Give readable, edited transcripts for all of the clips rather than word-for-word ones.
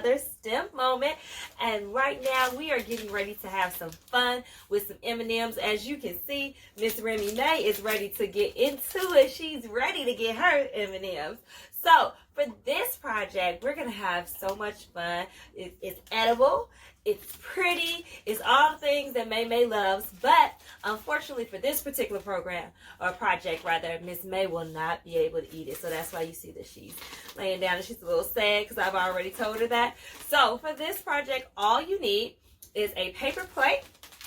another STEM moment. And right now we are getting ready to have some fun with some M&Ms. As you can see, Miss Remy May is ready to get into it. She's ready to get her M&Ms. So for this project, we're going to have so much fun. It's edible. It's pretty. It's all the things that May loves. But unfortunately for this particular program, or project rather, Miss May will not be able to eat it. So that's why you see that she's laying down and she's a little sad because I've already told her that. So for this project, all you need is a paper plate,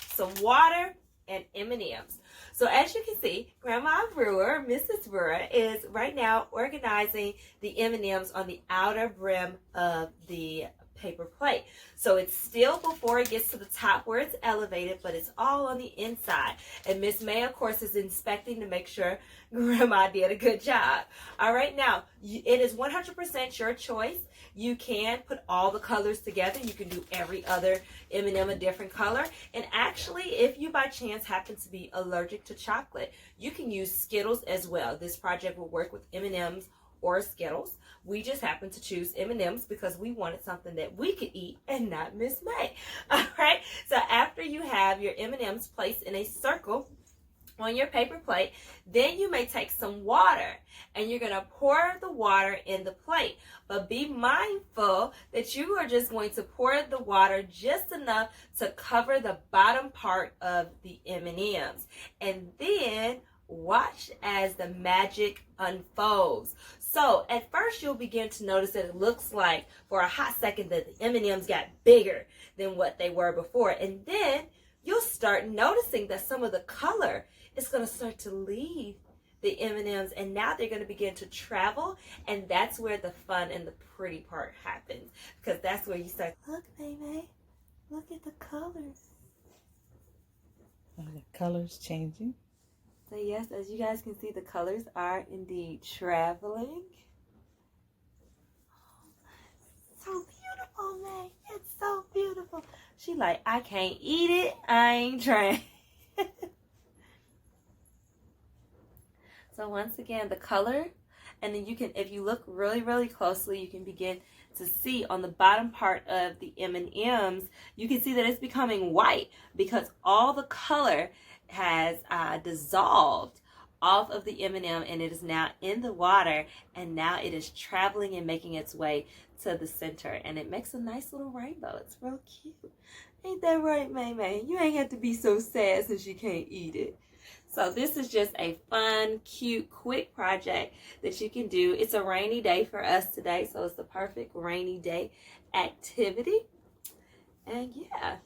some water, and M&Ms. So as you can see, Grandma Brewer, Mrs. Brewer, is right now organizing the M&Ms on the outer brim of the paper plate. So it's still before it gets to the top where it's elevated, but it's all on the inside. And Miss May, of course, is inspecting to make sure Grandma did a good job. All right, now, it is 100% your choice. You can put all the colors together. You can do every other M&M a different color. And actually, if you by chance happen to be allergic to chocolate, you can use Skittles as well. This project will work with M&Ms or Skittles. We just happened to choose M&Ms because we wanted something that we could eat and not Miss May. All right, so after you have your M&Ms placed in a circle on your paper plate, then you may take some water and you're going to pour the water in the plate. But be mindful that you are just going to pour the water just enough to cover the bottom part of the M&Ms. And then watch as the magic unfolds. So at first you'll begin to notice that it looks like for a hot second that the M&Ms got bigger than what they were before. And then you'll start noticing that some of the color is going to start to leave the M&Ms, and now they're going to begin to travel, and that's where the fun and the pretty part happens, because that's where you start, look, baby, look at the colors. Are the colors changing? So yes, as you guys can see, the colors are indeed traveling. Oh, so beautiful, May. It's so beautiful. She like, I can't eat it. I ain't trying. So once again, the color, and then you can, if you look really, really closely, you can begin to see on the bottom part of the M&Ms, you can see that it's becoming white because all the color has dissolved off of the M&M, and it is now in the water, and now it is traveling and making its way to the center, and it makes a nice little rainbow. It's real cute. Ain't that right, May? You ain't have to be so sad since you can't eat it. So this is just a fun, cute, quick project that you can do. It's a rainy day for us today, so it's the perfect rainy day activity. And yeah,